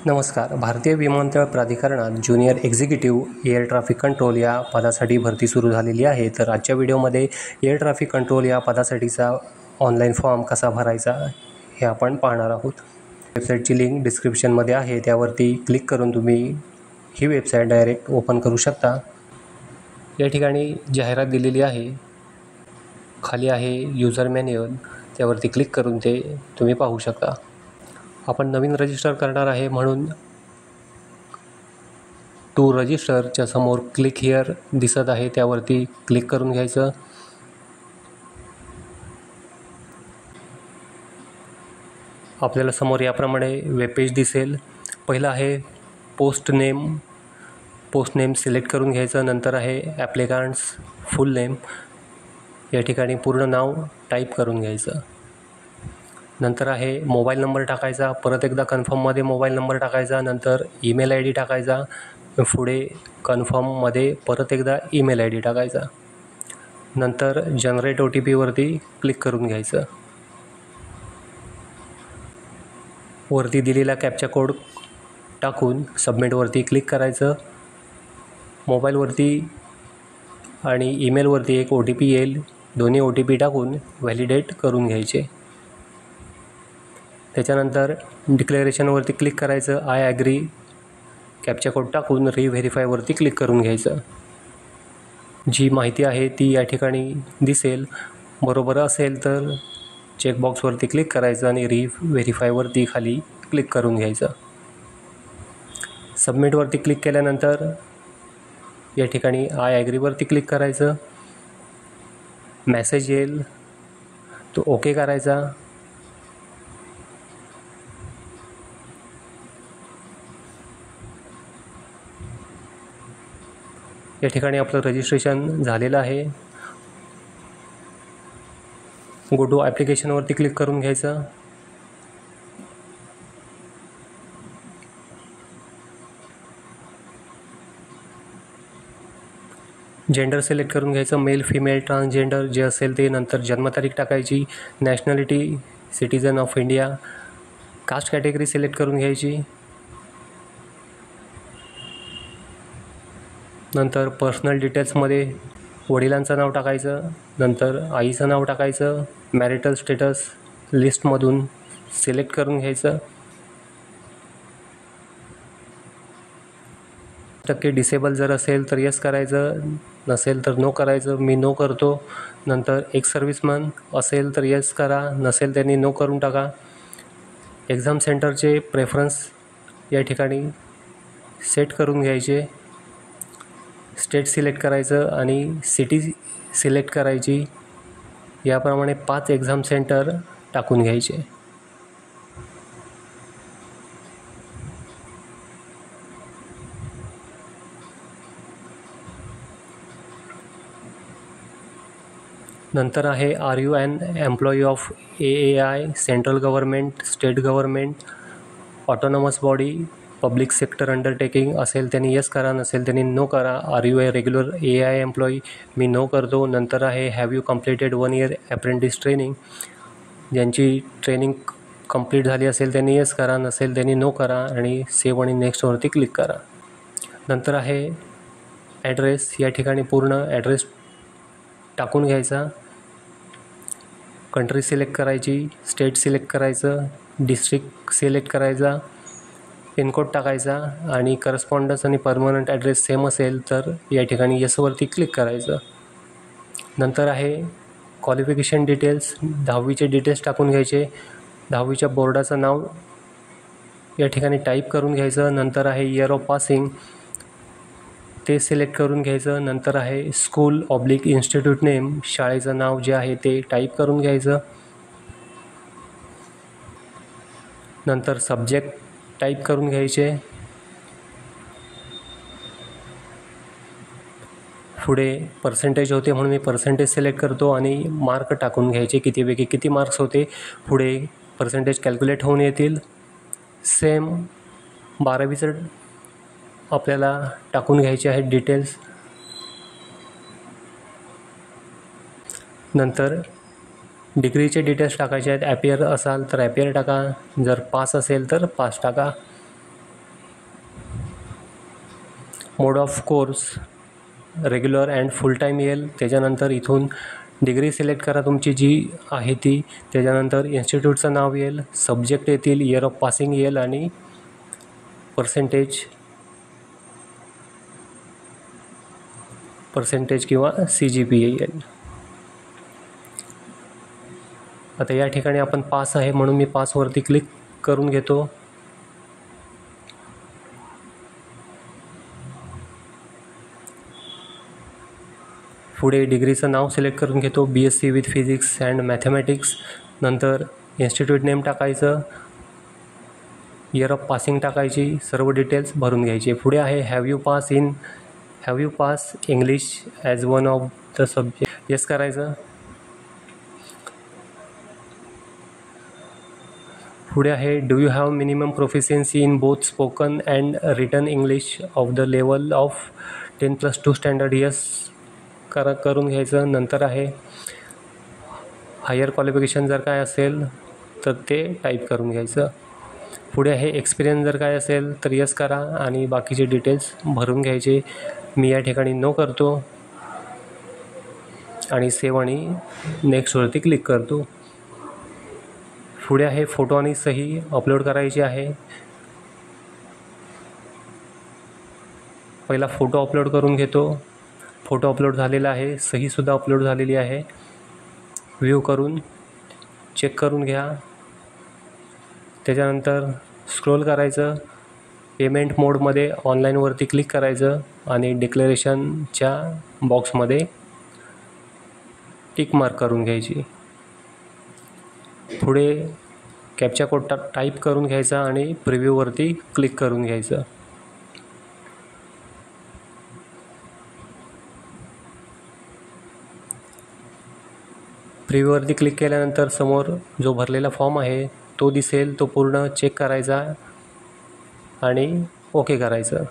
नमस्कार. भारतीय विमानतळ प्राधिकरणात junior executive air traffic control या पदासाठी भरती सुरू झालेली आहे. तर आजच्या व्हिडिओमध्ये एअर ट्रॅफिक कंट्रोल या पदासाठीचा ऑनलाईन फॉर्म कसा भरायचा हे आपण पाहणार आहोत. वेबसाईटची लिंक डिस्क्रिप्शनमध्ये आहे, त्यावरती क्लिक करून तुम्ही ही वेबसाईट डायरेक्ट ओपन करू शकता. या ठिकाणी जाहिरात दिलेली आहे, खाली आहे युजर मॅन्युअल, त्यावरती क्लिक करून ते तुम्ही पाहू शकता. आपण नवीन रजिस्टर करणार आहे म्हणून टू रजिस्टरच्या समोर क्लिक हिअर दिसत आहे, त्यावरती क्लिक करून घ्यायचं. आपल्याला समोर याप्रमाणे वेबपेज दिसेल. पहिलं आहे पोस्ट नेम सिलेक्ट करून घ्यायचं. नंतर आहे ॲप्लिकंट्स फुल नेम, या ठिकाणी पूर्ण नाव टाईप करून घ्यायचं. नंतर आहे मोबाईल नंबर टाकायचा. परत एकदा कन्फर्ममध्ये मोबाईल नंबर टाकायचा. नंतर ईमेल आय डी टाकायचा. पुढे कन्फर्ममध्ये परत एकदा ईमेल आय डी टाकायचा. नंतर जनरेट OTPवरती क्लिक करून घ्यायचं. वरती दिलेला कॅप्चा कोड टाकून सबमिटवरती क्लिक करायचं. मोबाईलवरती आणि ईमेलवरती एक OTP येईल. दोन्ही OTP टाकून व्हॅलिडेट करून घ्यायचे. त्याच्यानंतर डिक्लेरेशनवरती क्लिक करायचं. आय ॲग्री कॅप्चा कोड टाकून रिव्हेरीफायवरती क्लिक करून घ्यायचं. जी माहिती आहे ती या ठिकाणी दिसेल. बरोबर असेल तर चेकबॉक्सवरती क्लिक करायचं आणि रिव्हेरीफायवरती खाली क्लिक करून घ्यायचं. सबमिटवरती क्लिक केल्यानंतर या ठिकाणी आय ॲग्रीवरती क्लिक करायचं. मेसेज येईल, तो ओके करायचा. या ठिकाणी आपलं रजिस्ट्रेशन झालेलं आहे. गो टू ॲप्लिकेशनवरती क्लिक करून घ्यायचं. जेंडर सिलेक्ट करून घ्यायचं, मेल फिमेल ट्रान्सजेंडर जे असेल ते. नंतर जन्मतारीख टाकायची. Nationality citizen of India. Caste category select करून घ्यायची. नंतर पर्सनल डिटेल्समध्ये वडिलांचं नाव टाकायचं. नंतर आईचं नाव टाकायचं. मॅरिटल स्टेटस लिस्टमधून सिलेक्ट करून घ्यायचं. टक्के डिसेबल जर असेल तर येस करायचं, नसेल तर नो करायचं. मी नो करतो. नंतर एक्स सर्व्हिसमन असेल तर येस करा, नसेल त्यांनी नो करून टाका. एक्झाम सेंटरचे प्रेफरन्स या ठिकाणी सेट करून घ्यायचे. स्टेट सिलेक्ट करायचं आणि सिटी सिलेक्ट करायची. याप्रमाणे 5 एक्झाम सेंटर टाकून घ्यायचे. नंतर आहे are you an employee of AAI, central government, state government, autonomous body, public sector undertaking असेल त्यांनी येस करा, नसेल त्यांनी नो करा. Are you a regular AI employee, मी नो करतो. नंतर आहे have you completed 1 year apprentice training, ज्यांची ट्रेनिंग कंप्लीट झाली असेल त्यांनी येस करा, नसेल त्यांनी नो करा आणि सेव्ह आणि नेक्स्टवरती क्लिक करा. नंतर आहे ॲड्रेस, या ठिकाणी पूर्ण ॲड्रेस टाकून घ्यायचा. कंट्री सिलेक्ट करायची, स्टेट सिलेक्ट करायचं, डिस्ट्रिक्ट सिलेक्ट करायचा, पिनकोड टाकायचा आणि करस्पॉन्डन्स आणि परमनंट ॲड्रेस सेम असेल तर या ठिकाणी येसवरती क्लिक करायचं. नंतर आहे क्वालिफिकेशन डिटेल्स, 10वीचे डिटेल्स टाकून घ्यायचे. 10वीच्या बोर्डाचं नाव या ठिकाणी टाईप करून घ्यायचं. नंतर आहे इयर ऑफ पासिंग, ते सिलेक्ट करून घ्यायचं. नंतर आहे स्कूल ऑब्लिक इन्स्टिट्यूट नेम, शाळेचं नाव जे आहे ते टाईप करून घ्यायचं. नंतर सब्जेक्ट टाईप करून घ्यायचे. पुढे पर्सेंटेज होते म्हणून मी पर्सेंटेज सिलेक्ट करतो आणि मार्क टाकून घ्यायचे, कितीपैकी किती मार्क्स होते. पुढे पर्सेंटेज कॅल्क्युलेट होऊन येतील. सेम 12वीचं आपल्याला टाकून घ्यायचे आहेत डिटेल्स. नंतर डिग्रीचे डिटेल्स टाकायचे आहेत. ॲपियर असाल तर ॲपियर टाका, जर पास असेल तर पास टाका. Mode of course regular and full time येईल. त्याच्यानंतर इथून डिग्री सिलेक्ट करा तुमची जी आहे ती. त्याच्यानंतर इन्स्टिट्यूटचं नाव येईल, सब्जेक्ट येतील, इयर ऑफ पासिंग येईल आणि पर्सेंटेज किंवा CGPA येईल. आता या ठिकाणी आपण पास आहे म्हणून मी पासवरती क्लिक करून घेतो. पुढे डिग्रीचं नाव सिलेक्ट करून घेतो, BSc with physics and mathematics. नंतर इन्स्टिट्यूट नेम टाकायचं, इयर ऑफ पासिंग टाकायची, सर्व डिटेल्स भरून घ्यायचे. पुढे आहे have you pass English as one of the subject, yes करायचं. पुढे आहे do you have minimum proficiency in both spoken and written English of the level of 10+2 standard, yes करून घ्यायचं. नंतर आहे हायर क्वालिफिकेशन जर काय असेल तर ते टाईप करून घ्यायचं. पुढे आहे एक्सपिरियन्स जर काय असेल तर येस करा आणि बाकीचे डिटेल्स भरून घ्यायचे. मी या ठिकाणी नो करतो आणि सेव्ह आणि नेक्स्टवरती क्लिक करतो. पुढे आहे फोटो आणि सही अपलोड करायची आहे. पहिला फोटो अपलोड करून घेतो. फोटो अपलोड झालेला आहे, सहीसुद्धा अपलोड झालेली आहे. व्ह्यू करून चेक करून घ्या. त्याच्यानंतर स्क्रोल करायचं, पेमेंट मोडमध्ये ऑनलाईनवरती क्लिक करायचं आणि डिक्लेरेशनच्या बॉक्समध्ये टिक मार्क करून घ्यायची. पुढे कॅप्चा कोड टाईप करून घ्यायचा आणि प्रिव्ह्यूवरती क्लिक करून घ्यायचं. प्रिव्ह्यूवरती क्लिक केल्यानंतर समोर जो भरलेला फॉर्म आहे तो दिसेल. तो पूर्ण चेक करायचा आणि ओके करायचं.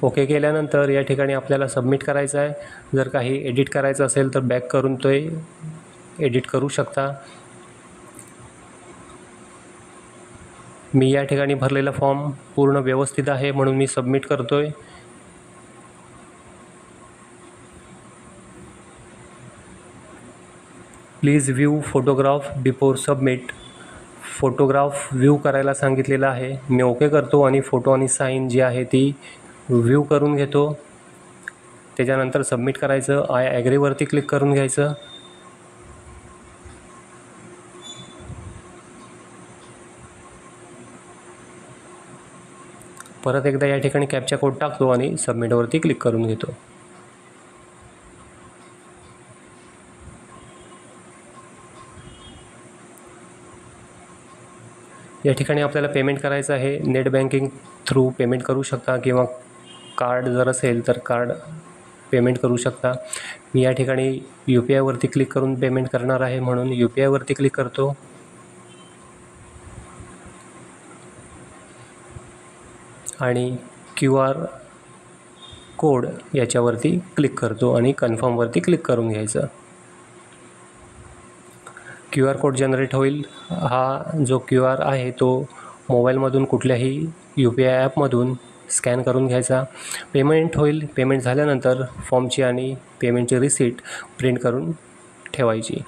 ओके केल्यानंतर या ठिकाणी आपल्याला सबमिट करायचं आहे. जर काही एडिट करायचं असेल तर बॅक करून तो एडिट करू शकता. मी या ठिकाणी भरलेला फॉर्म पूर्ण व्यवस्थित आहे म्हणून मी सबमिट करतो आहे. Please view photograph before submit, photograph view करायला सांगितलेलं आहे. मी ओके करतो आणि फोटो आणि साईन जी आहे ती व्ह्यू करून घेतो. त्याच्यानंतर सबमिट करायचं. आय ॲग्रीवरती क्लिक करून घ्यायचं. परत एकदा या ठिकाणी कॅप्चा कोड टाकतो आणि सबमिटवरती क्लिक करून घेतो. या ठिकाणी आपल्याला पेमेंट करायचं आहे. नेट बँकिंग थ्रू पेमेंट करू शकता किंवा कार्ड जर असेल तर कार्ड पेमेंट करू शकता. मी या ठिकाणी UPI वरती क्लिक करून पेमेंट करणार आहे म्हणून UPI वरती क्लिक करतो. आणि QR कोड याच्यावरती क्लिक करतो आणि कन्फर्मवरती क्लिक करून घ्यायचं. QR कोड जनरेट होईल. हा जो QR आहे तो मोबाईलमधून कुठल्याही UPI ॲपमधून स्कॅन करून घ्यायचा. पेमेंट होईल. पेमेंट झाल्यानंतर फॉर्मची आणि पेमेंटची रिसीट प्रिंट करून ठेवायची.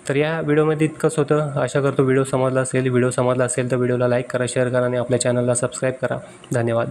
तर या व्हिडिओमध्ये इतकंच होतं. आशा करतो व्हिडिओ समजला असेल. व्हिडिओ समजला असेल तर व्हिडिओला लाईक करा, शेअर करा आणि आपल्या चॅनलला सबस्क्राईब करा. धन्यवाद.